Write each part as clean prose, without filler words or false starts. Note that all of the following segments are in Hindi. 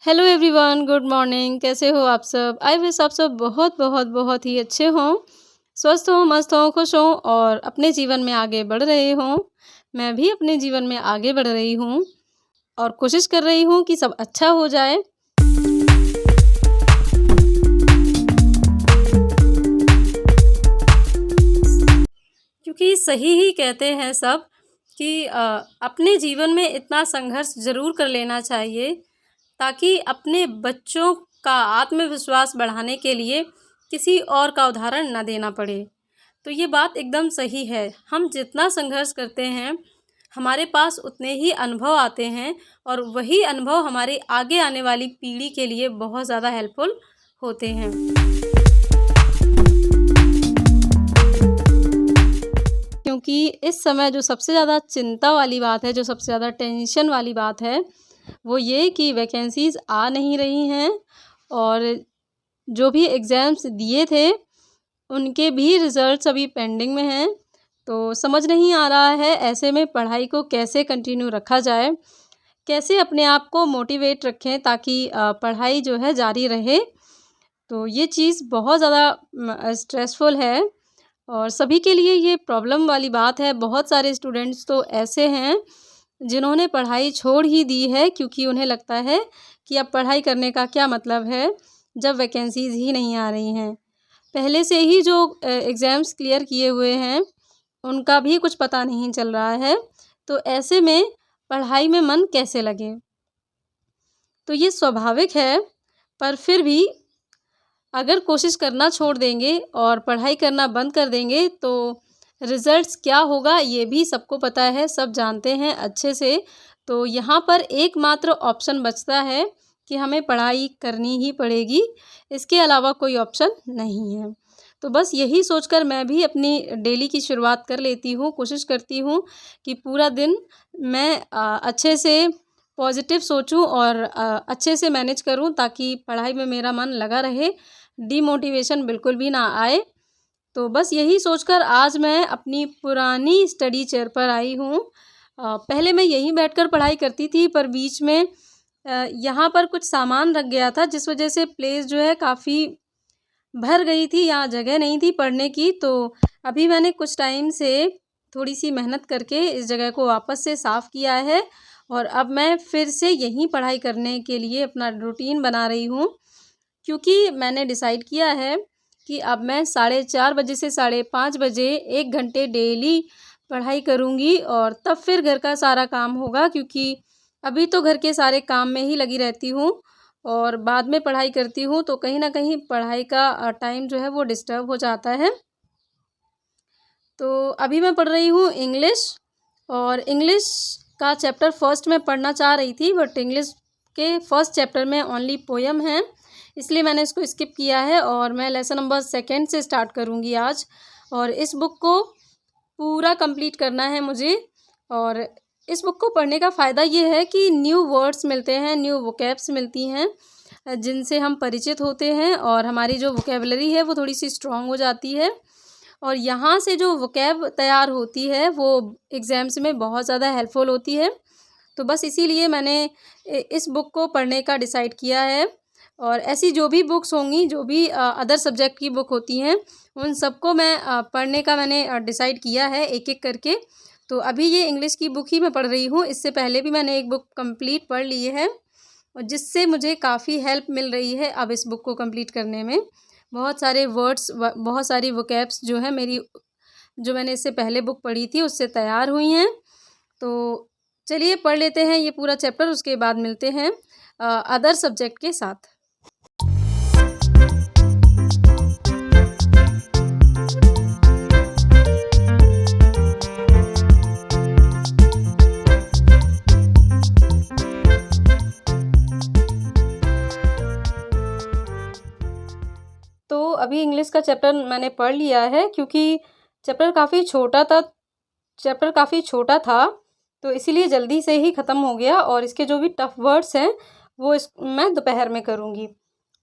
Hello everyone, good morning. कैसे हो आप सब? आई विश आप सब बहुत बहुत बहुत ही अच्छे हों, स्वस्थ हों, मस्त हों, खुश हों और अपने जीवन में आगे बढ़ रहे हों। मैं भी अपने जीवन में आगे बढ़ रही हूँ और कोशिश कर रही हूँ कि सब अच्छा हो जाए। क्योंकि सही ही कहते हैं सब कि अपने जीवन में इतना संघर्ष ज़रूर कर लेना चाहिए ताकि अपने बच्चों का आत्मविश्वास बढ़ाने के लिए किसी और का उदाहरण ना देना पड़े। तो ये बात एकदम सही है। हम जितना संघर्ष करते हैं, हमारे पास उतने ही अनुभव आते हैं और वही अनुभव हमारे आगे आने वाली पीढ़ी के लिए बहुत ज़्यादा हेल्पफुल होते हैं। क्योंकि इस समय जो सबसे ज़्यादा चिंता वाली बात है, जो सबसे ज़्यादा टेंशन वाली बात है, वो ये कि वैकेंसीज़ आ नहीं रही हैं और जो भी एग्ज़ाम्स दिए थे, उनके भी रिज़ल्ट्स अभी पेंडिंग में हैं। तो समझ नहीं आ रहा है ऐसे में पढ़ाई को कैसे कंटिन्यू रखा जाए, कैसे अपने आप को मोटिवेट रखें ताकि पढ़ाई जो है जारी रहे। तो ये चीज़ बहुत ज़्यादा स्ट्रेसफुल है और सभी के लिए ये प्रॉब्लम वाली बात है। बहुत सारे स्टूडेंट्स तो ऐसे हैं जिन्होंने पढ़ाई छोड़ ही दी है क्योंकि उन्हें लगता है कि अब पढ़ाई करने का क्या मतलब है जब वैकेंसीज़ ही नहीं आ रही हैं। पहले से ही जो एग्ज़ाम्स क्लियर किए हुए हैं, उनका भी कुछ पता नहीं चल रहा है। तो ऐसे में पढ़ाई में मन कैसे लगे? तो ये स्वाभाविक है, पर फिर भी अगर कोशिश करना छोड़ देंगे और पढ़ाई करना बंद कर देंगे तो रिज़ल्ट्स क्या होगा ये भी सबको पता है, सब जानते हैं अच्छे से। तो यहाँ पर एकमात्र ऑप्शन बचता है कि हमें पढ़ाई करनी ही पड़ेगी, इसके अलावा कोई ऑप्शन नहीं है। तो बस यही सोचकर मैं भी अपनी डेली की शुरुआत कर लेती हूँ, कोशिश करती हूँ कि पूरा दिन मैं अच्छे से पॉज़िटिव सोचूँ और अच्छे से मैनेज करूँ ताकि पढ़ाई में मेरा मन लगा रहे, डिमोटिवेशन बिल्कुल भी ना आए। तो बस यही सोचकर आज मैं अपनी पुरानी स्टडी चेयर पर आई हूँ। पहले मैं यहीं बैठकर पढ़ाई करती थी पर बीच में यहाँ पर कुछ सामान रख गया था जिस वजह से प्लेस जो है काफ़ी भर गई थी, यहाँ जगह नहीं थी पढ़ने की। तो अभी मैंने कुछ टाइम से थोड़ी-सी मेहनत करके इस जगह को वापस से साफ़ किया है और अब मैं फिर से यहीं पढ़ाई करने के लिए अपना रूटीन बना रही हूँ। क्योंकि मैंने डिसाइड किया है कि अब मैं 4:30 बजे से 5:30 बजे 1 घंटे डेली पढ़ाई करूँगी और तब फिर घर का सारा काम होगा क्योंकि अभी तो घर के सारे काम में ही लगी रहती हूँ और बाद में पढ़ाई करती हूँ तो कहीं न कहीं पढ़ाई का टाइम जो है वो डिस्टर्ब हो जाता है। तो अभी मैं पढ़ रही हूँ इंग्लिश और इंग्लिश का चैप्टर फर्स्ट मैं पढ़ना चाह रही थी बट इंग्लिश के फर्स्ट चैप्टर में ओनली पोएम है, इसलिए मैंने इसको स्किप किया है और मैं लेसन नंबर सेकंड से स्टार्ट करूँगी आज। और इस बुक को पूरा कंप्लीट करना है मुझे। और इस बुक को पढ़ने का फ़ायदा ये है कि न्यू वर्ड्स मिलते हैं, न्यू वोकैब्स मिलती हैं जिनसे हम परिचित होते हैं और हमारी जो वोकैबुलरी है वो थोड़ी सी स्ट्रॉन्ग हो जाती है और यहाँ से जो वोकैब तैयार होती है वो एग्ज़ाम्स में बहुत ज़्यादा हेल्पफुल होती है। तो बस इसीलिए मैंने इस बुक को पढ़ने का डिसाइड किया है और ऐसी जो भी बुक्स होंगी, जो भी अदर सब्जेक्ट की बुक होती हैं, उन सबको मैं पढ़ने का मैंने डिसाइड किया है एक-एक करके। तो अभी ये इंग्लिश की बुक ही मैं पढ़ रही हूँ, इससे पहले भी मैंने एक बुक कंप्लीट पढ़ ली है और जिससे मुझे काफ़ी हेल्प मिल रही है अब इस बुक को कंप्लीट करने में। बहुत सारे वर्ड्स बहुत सारी वोकैब्स जो है मेरी जो मैंने इससे पहले बुक पढ़ी थी उससे तैयार हुई हैं। तो चलिए पढ़ लेते हैं ये पूरा चैप्टर, उसके बाद मिलते हैं अदर सब्जेक्ट के साथ। तो अभी इंग्लिश का चैप्टर मैंने पढ़ लिया है क्योंकि चैप्टर काफ़ी छोटा था चैप्टर काफ़ी छोटा था, तो इसीलिए जल्दी से ही ख़त्म हो गया और इसके जो भी टफ़ वर्ड्स हैं, वो मैं दोपहर में करूँगी।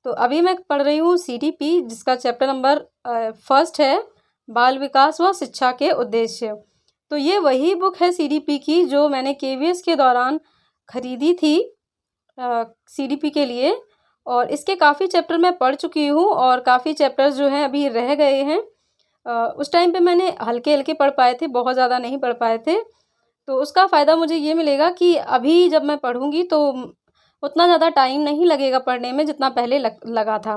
तो अभी मैं पढ़ रही हूँ सीडीपी जिसका चैप्टर नंबर फर्स्ट है, बाल विकास व शिक्षा के उद्देश्य। तो ये वही बुक है सीडीपी की जो मैंने केवीएस के दौरान ख़रीदी थी सीडीपी के लिए। और इसके काफ़ी चैप्टर मैं पढ़ चुकी हूँ और काफ़ी चैप्टर्स जो हैं अभी रह गए हैं। उस टाइम पे मैंने हल्के-हल्के पढ़ पाए थे, बहुत ज़्यादा नहीं पढ़ पाए थे। तो उसका फ़ायदा मुझे ये मिलेगा कि अभी जब मैं पढ़ूँगी तो उतना ज़्यादा टाइम नहीं लगेगा पढ़ने में जितना पहले लगा था।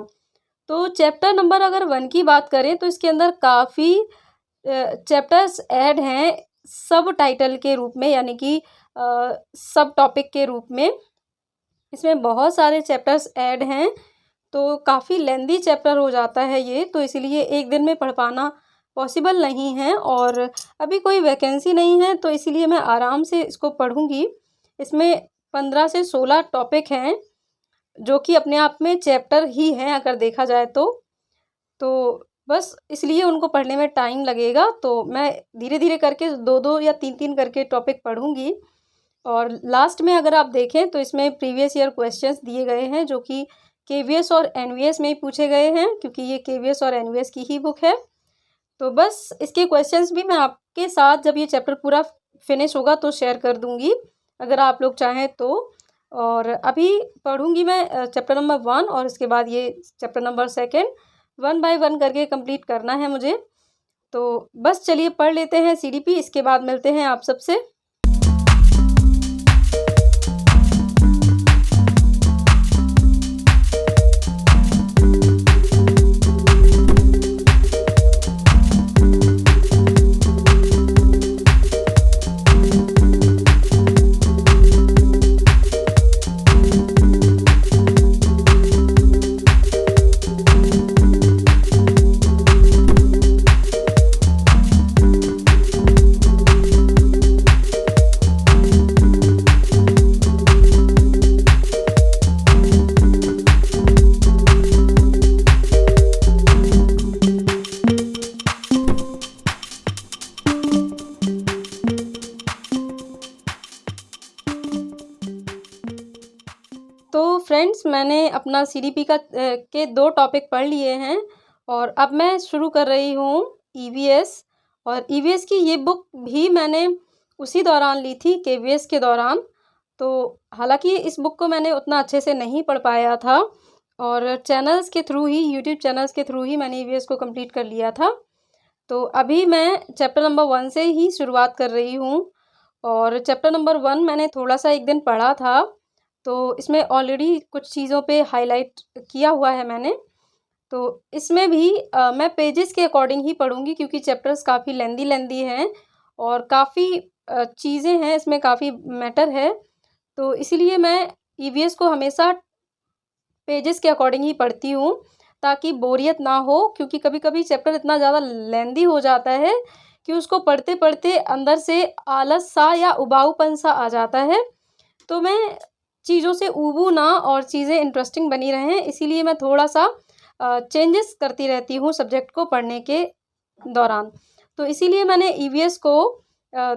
तो चैप्टर नंबर अगर 1 की बात करें तो इसके अंदर काफ़ी चैप्टर्स ऐड हैं सब टाइटल के रूप में, यानी कि सब टॉपिक के रूप में। इसमें बहुत सारे चैप्टर्स ऐड हैं, तो काफ़ी लेंदी चैप्टर हो जाता है ये, तो इसीलिए एक दिन में पढ़ पाना पॉसिबल नहीं है। और अभी कोई वैकेंसी नहीं है तो इसीलिए मैं आराम से इसको पढ़ूँगी। इसमें 15 से 16 टॉपिक हैं, जो कि अपने आप में चैप्टर ही हैं अगर देखा जाए तो। तो बस इसलिए उनको पढ़ने में टाइम लगेगा, तो मैं धीरे-धीरे करके 2-2 या 3-3 करके टॉपिक पढ़ूँगी। और लास्ट में अगर आप देखें तो इसमें प्रीवियस ईयर क्वेश्चंस दिए गए हैं, जो कि केवीएस और एनवीएस में ही पूछे गए हैं, क्योंकि ये केवीएस और एनवीएस की ही बुक है। तो बस इसके क्वेश्चंस भी मैं आपके साथ जब ये चैप्टर पूरा फिनिश होगा तो शेयर कर दूँगी, अगर आप लोग चाहें तो। और अभी पढ़ूँगी मैं चैप्टर नंबर 1 और इसके बाद ये चैप्टर नंबर 2 1 बाय 1 करके कंप्लीट करना है मुझे। तो बस चलिए पढ़ लेते हैं सीडीपी, इसके बाद मिलते हैं आप सबसे। तो फ्रेंड्स, मैंने अपना सीडीपी के 2 टॉपिक पढ़ लिए हैं और अब मैं शुरू कर रही हूँ ईवीएस। और ईवीएस की ये बुक भी मैंने उसी दौरान ली थी, केवीएस के दौरान। तो हालांकि इस बुक को मैंने उतना अच्छे से नहीं पढ़ पाया था और चैनल्स के थ्रू ही, यूट्यूब चैनल्स के थ्रू ही मैंने ईवीएस को कंप्लीट कर लिया था। तो अभी मैं चैप्टर नंबर 1 से ही शुरुआत कर रही हूँ। और चैप्टर नंबर 1 मैंने थोड़ा-सा एक दिन पढ़ा था, तो इसमें ऑलरेडी कुछ चीज़ों पे हाइलाइट किया हुआ है मैंने। तो इसमें भी मैं पेजेस के अकॉर्डिंग ही पढ़ूँगी, क्योंकि चैप्टर्स काफ़ी लेंदी हैं और काफ़ी चीज़ें हैं, इसमें काफ़ी मैटर है। तो इसीलिए मैं ईवीएस को हमेशा पेजेस के अकॉर्डिंग ही पढ़ती हूँ, ताकि बोरियत ना हो, क्योंकि कभी-कभी चैप्टर इतना ज़्यादा लेंदी हो जाता है कि उसको पढ़ते-पढ़ते अंदर से आलस-सा या उबाऊपन-सा आ जाता है। तो मैं चीज़ों से ऊबूँ ना और चीज़ें इंटरेस्टिंग बनी रहें, इसीलिए मैं थोड़ा-सा चेंजेस करती रहती हूँ सब्जेक्ट को पढ़ने के दौरान। तो इसीलिए मैंने ईवीएस को अ,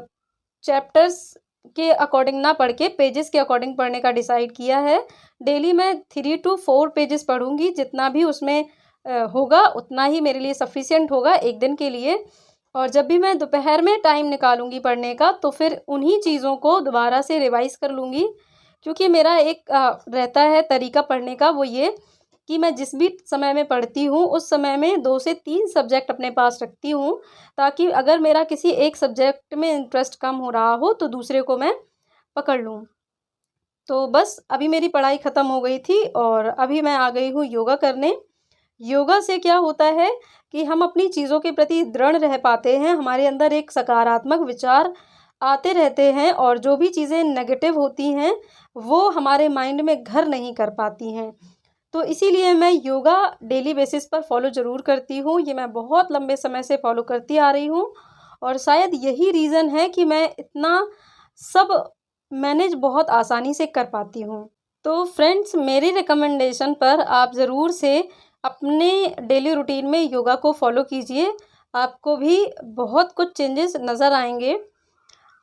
चैप्टर्स के अकॉर्डिंग ना पढ़ के पेजेस के अकॉर्डिंग पढ़ने का डिसाइड किया है। डेली मैं 3 to 4 पेजेस पढ़ूँगी, जितना भी उसमें होगा उतना ही मेरे लिए सफिशिएंट होगा एक दिन के लिए। और जब भी मैं दोपहर में टाइम निकालूँगी पढ़ने का, तो फिर उन्हीं चीज़ों को दोबारा से रिवाइज़ कर लूँगी। क्योंकि मेरा एक रहता है तरीका पढ़ने का, वो ये कि मैं जिस भी समय में पढ़ती हूँ, उस समय में 2 से 3 सब्जेक्ट अपने पास रखती हूँ, ताकि अगर मेरा किसी एक सब्जेक्ट में इंटरेस्ट कम हो रहा हो, तो दूसरे को मैं पकड़ लूँ। तो बस अभी मेरी पढ़ाई ख़त्म हो गई थी और अभी मैं आ गई हूँ योगा करने। योगा से क्या होता है कि हम अपनी चीज़ों के प्रति दृढ़ रह पाते हैं, हमारे अंदर एक सकारात्मक विचार आते रहते हैं और जो भी चीज़ें नेगेटिव होती हैं, वो हमारे माइंड में घर नहीं कर पाती हैं। तो इसीलिए मैं योगा डेली बेसिस पर फॉलो ज़रूर करती हूँ। ये मैं बहुत लंबे समय से फॉलो करती आ रही हूँ और शायद यही रीज़न है कि मैं इतना सब मैनेज बहुत आसानी से कर पाती हूँ। तो फ्रेंड्स, मेरी रिकमेंडेशन पर आप ज़रूर से अपने डेली रूटीन में योगा को फॉलो कीजिए। आपको भी बहुत कुछ चेंजेस नज़र आएँगे।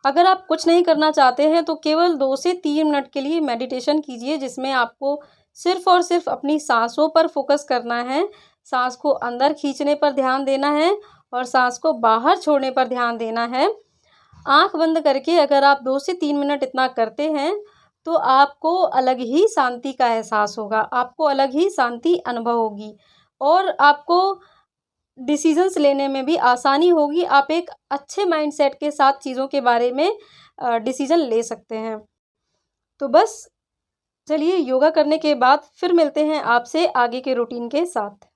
अगर आप कुछ नहीं करना चाहते हैं तो केवल 2 से 3 मिनट के लिए मेडिटेशन कीजिए, जिसमें आपको सिर्फ़ और सिर्फ़ अपनी साँसों पर फ़ोकस करना है। साँस को अंदर खींचने पर ध्यान देना है और साँस को बाहर छोड़ने पर ध्यान देना है। आँख बंद करके अगर आप 2 से 3 मिनट इतना करते हैं, तो आपको अलग ही शांति का एहसास होगा, आपको अलग ही शांति अनुभव होगी और आपको डिसीज़न्स लेने में भी आसानी होगी। आप एक अच्छे माइंडसेट के साथ चीज़ों के बारे में डिसीज़न ले सकते हैं। तो बस चलिए योगा करने के बाद फिर मिलते हैं आपसे आगे के रूटीन के साथ।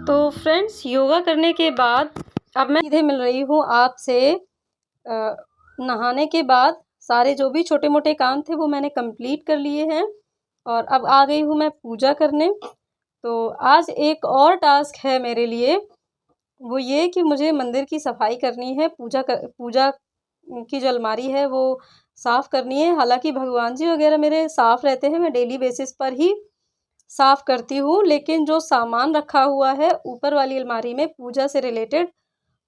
तो फ्रेंड्स योगा करने के बाद अब मैं सीधे मिल रही हूँ आपसे नहाने के बाद सारे जो भी छोटे मोटे काम थे वो मैंने कंप्लीट कर लिए हैं और अब आ गई हूँ मैं पूजा करने। तो आज एक और टास्क है मेरे लिए, वो ये कि मुझे मंदिर की सफाई करनी है, पूजा की जो अलमारी है वो साफ़ करनी है। हालांकि भगवान जी वगैरह मेरे साफ़ रहते हैं, मैं डेली बेसिस पर ही साफ़ करती हूँ, लेकिन जो सामान रखा हुआ है ऊपर वाली अलमारी में पूजा से रिलेटेड,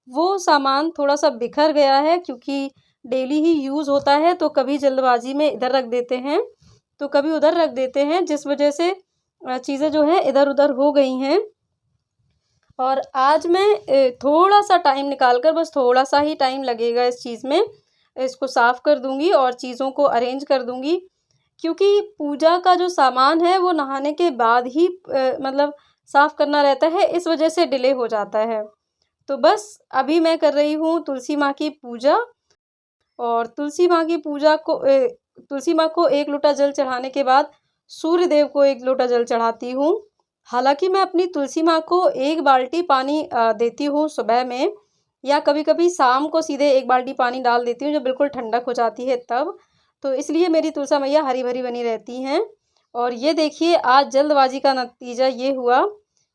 वो सामान थोड़ा-सा बिखर गया है क्योंकि डेली ही यूज़ होता है, तो कभी जल्दबाज़ी में इधर रख देते हैं, तो कभी उधर रख देते हैं, जिस वजह से चीज़ें जो हैं इधर-उधर हो गई हैं। और आज मैं थोड़ा-सा टाइम निकाल कर, बस थोड़ा-सा ही टाइम लगेगा इस चीज़ में, इसको साफ़ कर दूँगी और चीज़ों को अरेंज कर दूँगी। क्योंकि पूजा का जो सामान है वो नहाने के बाद ही मतलब साफ़ करना रहता है, इस वजह से डिले हो जाता है। तो बस अभी मैं कर रही हूँ तुलसी माँ की पूजा और तुलसी माँ को 1 लोटा जल चढ़ाने के बाद सूर्य देव को 1 लोटा जल चढ़ाती हूँ। हालाँकि मैं अपनी तुलसी माँ को 1 बाल्टी पानी देती हूँ सुबह में, या कभी-कभी शाम को सीधे 1 बाल्टी पानी डाल देती हूँ जब बिल्कुल ठंडक हो जाती है तब। तो इसलिए मेरी तुलसा मैया हरी-भरी बनी रहती हैं। और ये देखिए आज जल्दबाज़ी का नतीजा ये हुआ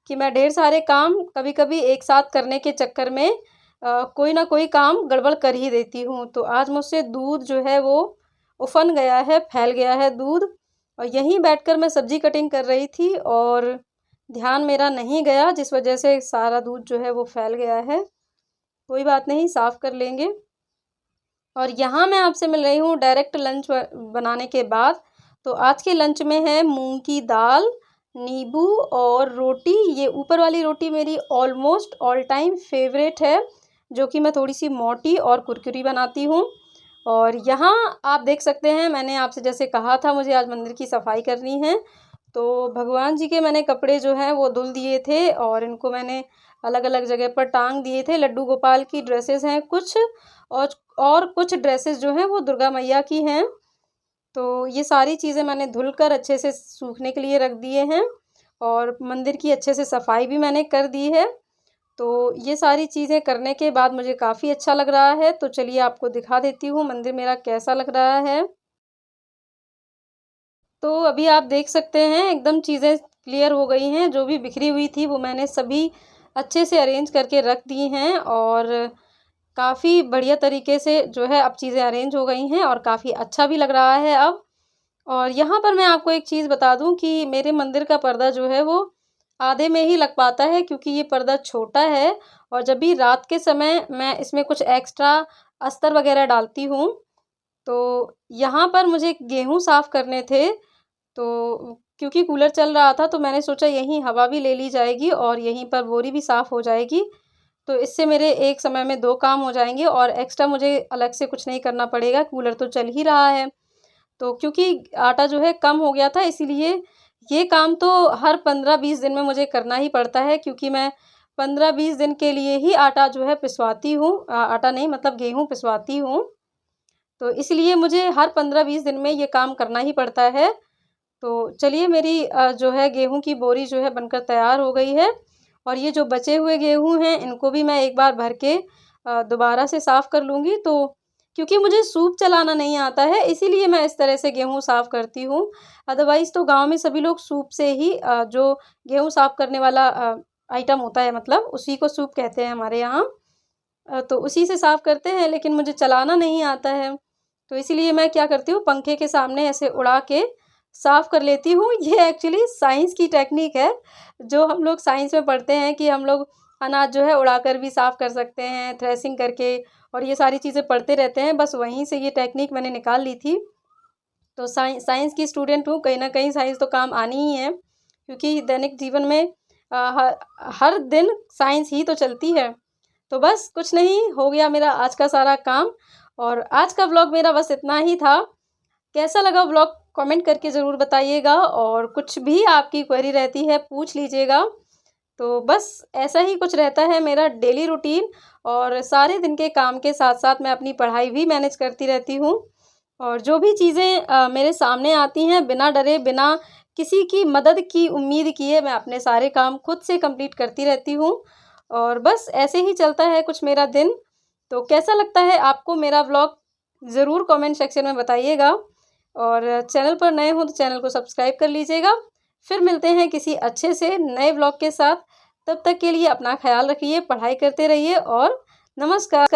कि मैं ढेर सारे काम कभी-कभी एक साथ करने के चक्कर में कोई ना कोई काम गड़बड़ कर ही देती हूँ। तो आज मुझसे दूध जो है वो उफन गया है, फैल गया है दूध, और यहीं बैठकर मैं सब्ज़ी कटिंग कर रही थी और ध्यान मेरा नहीं गया, जिस वजह से सारा दूध जो है वो फैल गया है। कोई बात नहीं, साफ़ कर लेंगे। और यहाँ मैं आपसे मिल रही हूँ डायरेक्ट लंच बनाने के बाद। तो आज के लंच में है मूँग की दाल, नींबू और रोटी। ये ऊपर वाली रोटी मेरी ऑलमोस्ट ऑल टाइम फ़ेवरेट है, जो कि मैं थोड़ी-सी मोटी और कुरकुरी बनाती हूँ। और यहाँ आप देख सकते हैं, मैंने आपसे जैसे कहा था मुझे आज मंदिर की सफाई करनी है, तो भगवान जी के मैंने कपड़े जो हैं वो धुल दिए थे और इनको मैंने अलग-अलग जगह पर टांग दिए थे। लड्डू गोपाल की ड्रेसेस हैं कुछ, और कुछ ड्रेसेस जो हैं वो दुर्गा मैया की हैं। तो ये सारी चीज़ें मैंने धुलकर अच्छे से सूखने के लिए रख दिए हैं और मंदिर की अच्छे से सफाई भी मैंने कर दी है। तो ये सारी चीज़ें करने के बाद मुझे काफ़ी अच्छा लग रहा है। तो चलिए आपको दिखा देती हूँ मंदिर मेरा कैसा लग रहा है। तो अभी आप देख सकते हैं एकदम चीज़ें क्लियर हो गई हैं, जो भी बिखरी हुई थी वो मैंने सभी अच्छे से अरेंज करके रख दी हैं और काफ़ी बढ़िया तरीके से जो है अब चीज़ें अरेंज हो गई हैं और काफ़ी अच्छा भी लग रहा है अब। और यहाँ पर मैं आपको एक चीज़ बता दूँ कि मेरे मंदिर का पर्दा जो है वो आधे में ही लग पाता है, क्योंकि ये पर्दा छोटा है और जब भी रात के समय मैं इसमें कुछ एक्स्ट्रा अस्तर वगैरह डालती हूँ, तो यहाँ पर मुझे गेहूँ साफ़ करने थे, तो क्योंकि कूलर चल रहा था तो मैंने सोचा यहीं हवा भी ले ली जाएगी और यहीं पर बोरी भी साफ़ हो जाएगी। तो इससे मेरे एक समय में 2 काम हो जाएँगे और एक्स्ट्रा मुझे अलग से कुछ नहीं करना पड़ेगा, कूलर तो चल ही रहा है। तो क्योंकि आटा जो है कम हो गया था, इसीलिए ये काम तो हर 15-20 दिन में मुझे करना ही पड़ता है, क्योंकि मैं 15-20 दिन के लिए ही आटा जो है पिसवाती हूँ, आटा नहीं मतलब गेहूँ पिसवाती हूँ। तो इसलिए मुझे हर 15-20 दिन में ये काम करना ही पड़ता है। तो चलिए मेरी जो है गेहूँ की बोरी जो है बनकर तैयार हो गई है और ये जो बचे हुए गेहूँ हैं इनको भी मैं एक बार भर के दोबारा से साफ़ कर लूँगी। तो क्योंकि मुझे सूप चलाना नहीं आता है, इसीलिए मैं इस तरह से गेहूँ साफ़ करती हूँ। अदरवाइज़ तो गाँव में सभी लोग सूप से ही जो गेहूँ साफ़ करने वाला आइटम होता है, मतलब उसी को सूप कहते हैं हमारे यहाँ। तो उसी से साफ़ करते हैं, लेकिन मुझे चलाना नहीं आता है, तो इसीलिए मैं क्या करती हूँ, पंखे के सामने ऐसे उड़ा के साफ़ कर लेती हूँ। ये एक्चुअली साइंस की टेक्निक है, जो हम लोग साइंस में पढ़ते हैं कि हम लोग अनाज जो है उड़ाकर भी साफ़ कर सकते हैं, थ्रेसिंग करके, और ये सारी चीज़ें पढ़ते रहते हैं। बस वहीं से ये टेक्निक मैंने निकाल ली थी। तो साइंस की स्टूडेंट हूँ, कहीं न कहीं साइंस तो काम आनी ही है, क्योंकि दैनिक जीवन में हर दिन साइंस ही तो चलती है। तो बस कुछ नहीं, हो गया मेरा आज का सारा काम, और आज का व्लॉग मेरा बस इतना ही था। कैसा लगा व्लॉग कमेंट करके ज़रूर बताइएगा, और कुछ भी आपकी क्वेरी रहती है पूछ लीजिएगा। तो बस ऐसा ही कुछ रहता है मेरा डेली रूटीन, और सारे दिन के काम के साथ-साथ मैं अपनी पढ़ाई भी मैनेज करती रहती हूँ। और जो भी चीज़ें मेरे सामने आती हैं, बिना डरे, बिना किसी की मदद की उम्मीद किए, मैं अपने सारे काम खुद से कंप्लीट करती रहती हूँ। और बस ऐसे ही चलता है कुछ मेरा दिन। तो कैसा लगता है आपको मेरा व्लॉग, ज़रूर कमेंट सेक्शन में बताइएगा, और चैनल पर नए हो तो चैनल को सब्सक्राइब कर लीजिएगा। फिर मिलते हैं किसी अच्छे से नए व्लॉग के साथ। तब तक के लिए अपना ख़्याल रखिए, पढ़ाई करते रहिए, और नमस्कार।